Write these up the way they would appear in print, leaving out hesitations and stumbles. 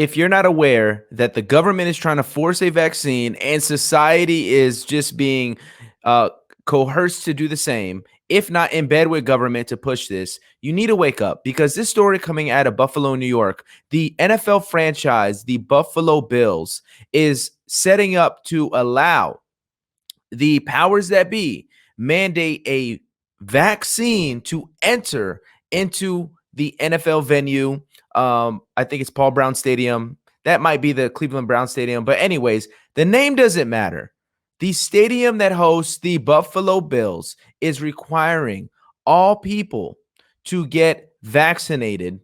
if you're not aware that the government is trying to force a vaccine and society is just being uh, coerced to do the same, if not in bed with government to push this, you need to wake up, because this story coming out of Buffalo, New York, the NFL franchise, the Buffalo Bills, is setting up to allow the powers that be mandate a vaccine to enter into the NFL venue. I think it's Paul Brown Stadium. That might be the Cleveland Brown Stadium. But, anyways, the name doesn't matter. The stadium that hosts the Buffalo Bills is requiring all people to get vaccinated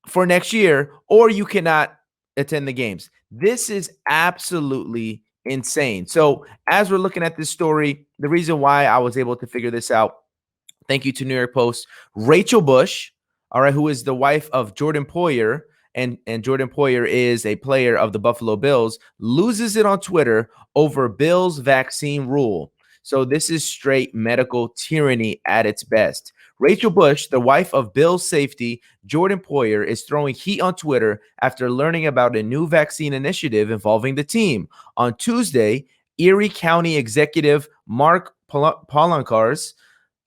for next year, or you cannot attend the games. This is absolutely insane. So, as we're looking at this story, the reason why I was able to figure this out, thank you to New York Post, Rachel Bush, all right, who is the wife of Jordan Poyer, and Jordan Poyer is a player of the Buffalo Bills, loses it on Twitter over Bills vaccine rule. So this is straight medical tyranny at its best. Rachel Bush, the wife of Bills safety Jordan Poyer, is throwing heat on Twitter after learning about a new vaccine initiative involving the team. On Tuesday, Erie County Executive Mark Polankars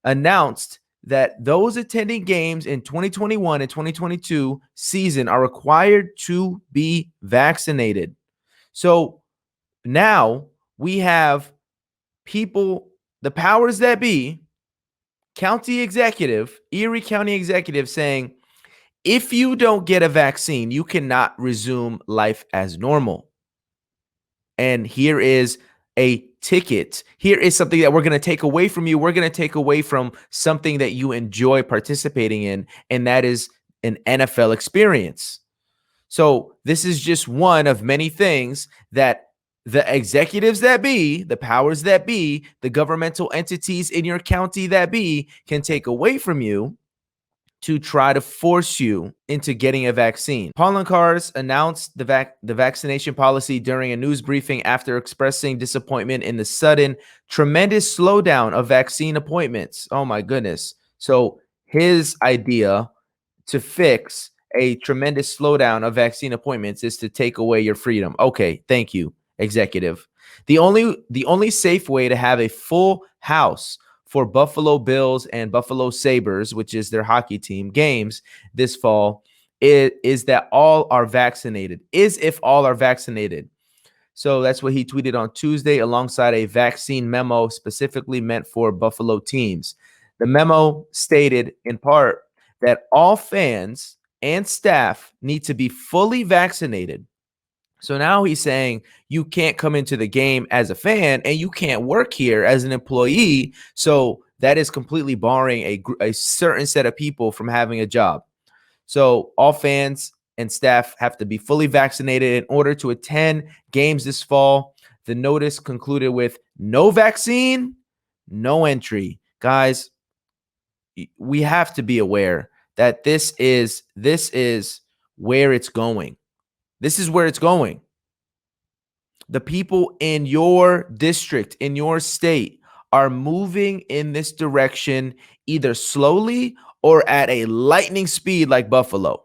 announced that those attending games in 2021 and 2022 season are required to be vaccinated. So now we have people, the powers that be, Erie County executive saying, if you don't get a vaccine, you cannot resume life as normal. And here is a ticket. Here is something that we're going to take away from you. We're going to take away from something that you enjoy participating in, and that is an NFL experience. So this is just one of many things that the executives that be, the powers that be, the governmental entities in your county that be, can take away from you to try to force you into getting a vaccine. Polankars announced the vaccination policy during a news briefing after expressing disappointment in the sudden, tremendous slowdown of vaccine appointments. Oh my goodness. So his idea to fix a tremendous slowdown of vaccine appointments is to take away your freedom. Okay, thank you, executive. The only safe way to have a full house for Buffalo Bills and Buffalo Sabres, which is their hockey team, games this fall, is that all are vaccinated, is if all are vaccinated. So that's what he tweeted on Tuesday alongside a vaccine memo specifically meant for Buffalo teams. The memo stated in part that all fans and staff need to be fully vaccinated. So now he's saying you can't come into the game as a fan and you can't work here as an employee. So that is completely barring a certain set of people from having a job. So all fans and staff have to be fully vaccinated in order to attend games this fall. The notice concluded with no vaccine, no entry. Guys, we have to be aware that this is where it's going. This is where it's going. The people in your district, in your state, are moving in this direction either slowly or at a lightning speed like Buffalo.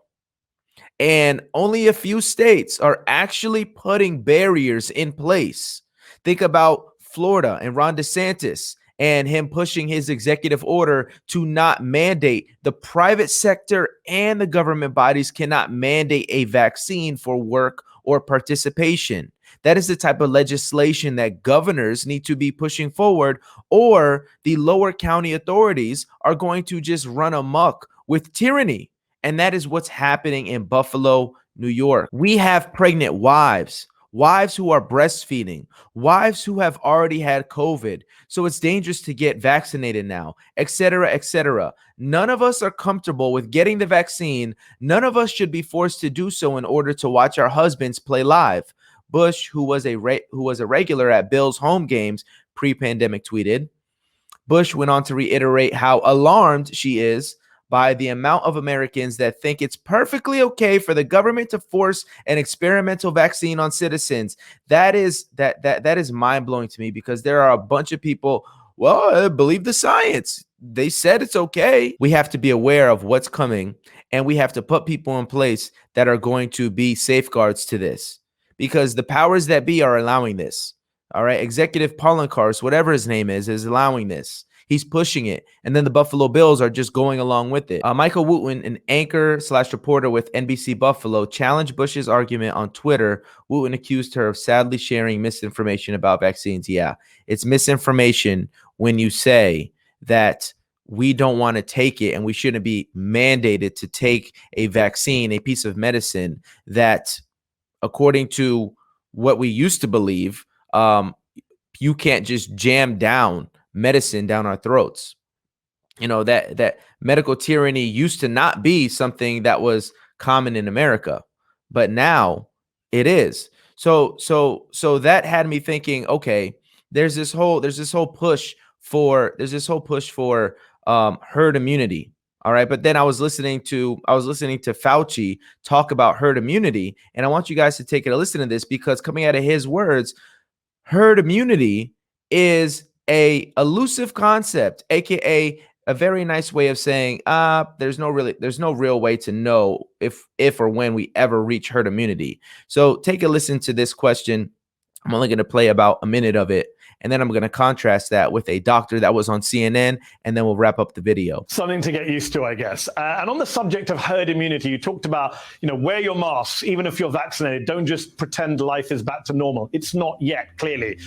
And only a few states are actually putting barriers in place. Think about Florida and Ron DeSantis and him pushing his executive order to not mandate. The private sector and the government bodies cannot mandate a vaccine for work or participation. That is the type of legislation that governors need to be pushing forward, or the lower county authorities are going to just run amok with tyranny. And that is what's happening in Buffalo, New York. We have pregnant wives who are breastfeeding, wives who have already had COVID. So it's dangerous to get vaccinated now, et cetera, et cetera. None of us are comfortable with getting the vaccine. None of us should be forced to do so in order to watch our husbands play live. Bush, who was a regular at Bills home games pre-pandemic, tweeted. Bush went on to reiterate how alarmed she is by the amount of Americans that think it's perfectly okay for the government to force an experimental vaccine on citizens. That is mind-blowing to me, because there are a bunch of people, well, I believe the science. They said it's okay. We have to be aware of what's coming And we have to put people in place that are going to be safeguards to this, because the powers that be are allowing this. All right. Executive Poloncarz, whatever his name is allowing this. He's pushing it. And then the Buffalo Bills are just going along with it. Michael Wooten, an anchor/reporter with NBC Buffalo, challenged Bush's argument on Twitter. Wooten accused her of sadly sharing misinformation about vaccines. Yeah, it's misinformation when you say that we don't want to take it and we shouldn't be mandated to take a vaccine, a piece of medicine that, according to what we used to believe, you can't just jam down medicine down our throats. You know, that medical tyranny used to not be something that was common in America, but now it is. So that had me thinking, okay, there's this whole push for herd immunity. All right. But then I was listening to Fauci talk about herd immunity. And I want you guys to take a listen to this, because coming out of his words, herd immunity is a elusive concept, aka a very nice way of saying there's no real way to know if or when we ever reach herd immunity. So take a listen to this question. I'm only going to play about a minute of it, and then I'm going to contrast that with a doctor that was on CNN, and then we'll wrap up the video. Something to get used to, I guess. And on the subject of herd immunity, you talked about, wear your masks, even if you're vaccinated. Don't just pretend life is back to normal. It's not yet, clearly.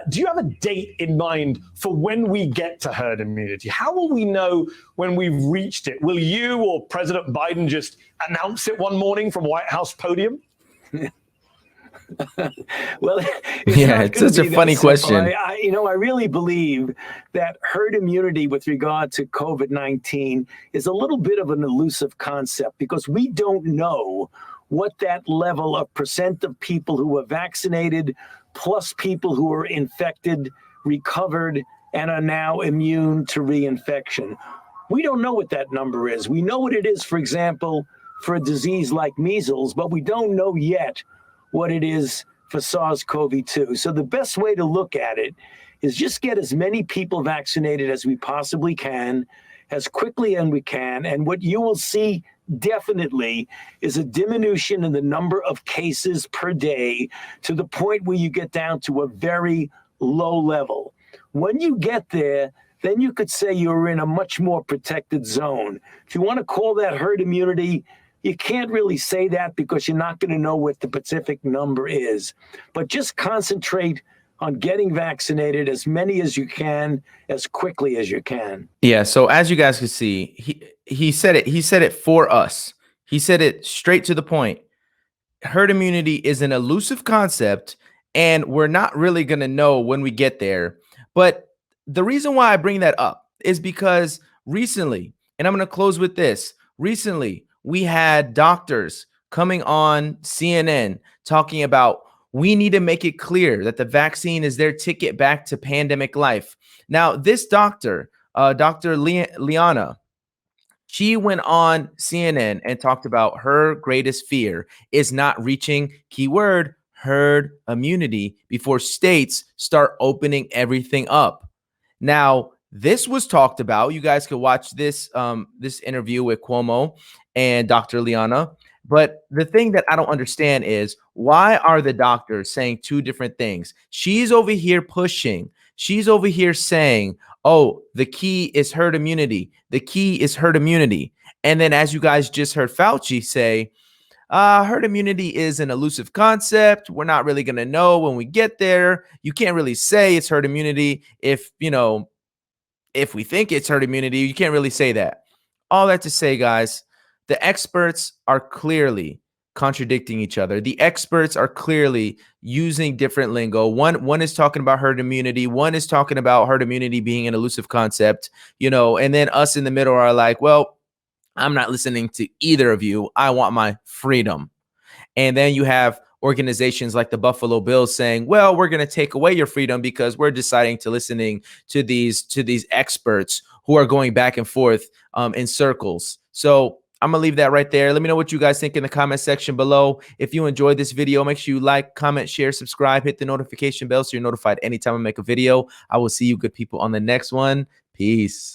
Do you have a date in mind for when we get to herd immunity? How will we know when we've reached it? Will you or President Biden just announce it one morning from White House podium? Well, it's such a funny question. I really believe that herd immunity with regard to COVID-19 is a little bit of an elusive concept, because we don't know what that level of percent of people who are vaccinated plus people who are infected, recovered, and are now immune to reinfection. We don't know what that number is. We know what it is, for example, for a disease like measles, but we don't know yet what it is for SARS-CoV-2. So the best way to look at it is just get as many people vaccinated as we possibly can, as quickly as we can. And what you will see definitely is a diminution in the number of cases per day, to the point where you get down to a very low level. When you get there, then you could say you're in a much more protected zone. If you want to call that herd immunity, you can't really say that, because you're not going to know what the specific number is. But just concentrate on getting vaccinated, as many as you can, as quickly as you can. Yeah. So as you guys can see, he said it. He said it for us. He said it straight to the point. Herd immunity is an elusive concept, and we're not really going to know when we get there. But the reason why I bring that up is because recently, and I'm going to close with this, recently, we had doctors coming on CNN talking about, we need to make it clear that the vaccine is their ticket back to pandemic life. Now, this doctor, Dr. Liana, she went on CNN and talked about her greatest fear is not reaching, keyword, herd immunity before states start opening everything up. Now, this was talked about. You guys could watch this this interview with Cuomo and Dr. Liana. But the thing that I don't understand is, why are the doctors saying two different things? She's over here pushing. She's over here saying, oh, the key is herd immunity. The key is herd immunity. And then, as you guys just heard Fauci say, herd immunity is an elusive concept. We're not really going to know when we get there. You can't really say it's herd immunity if we think it's herd immunity. You can't really say that. All that to say, guys, the experts are clearly contradicting each other. The experts are clearly using different lingo. One is talking about herd immunity. One is talking about herd immunity being an elusive concept, and then us in the middle are like, well, I'm not listening to either of you. I want my freedom. And then you have organizations like the Buffalo Bills saying, well, we're going to take away your freedom because we're deciding to listening to these experts who are going back and forth in circles. So I'm going to leave that right there. Let me know what you guys think in the comment section below. If you enjoyed this video, make sure you like, comment, share, subscribe, hit the notification bell so you're notified anytime I make a video. I will see you good people on the next one. Peace.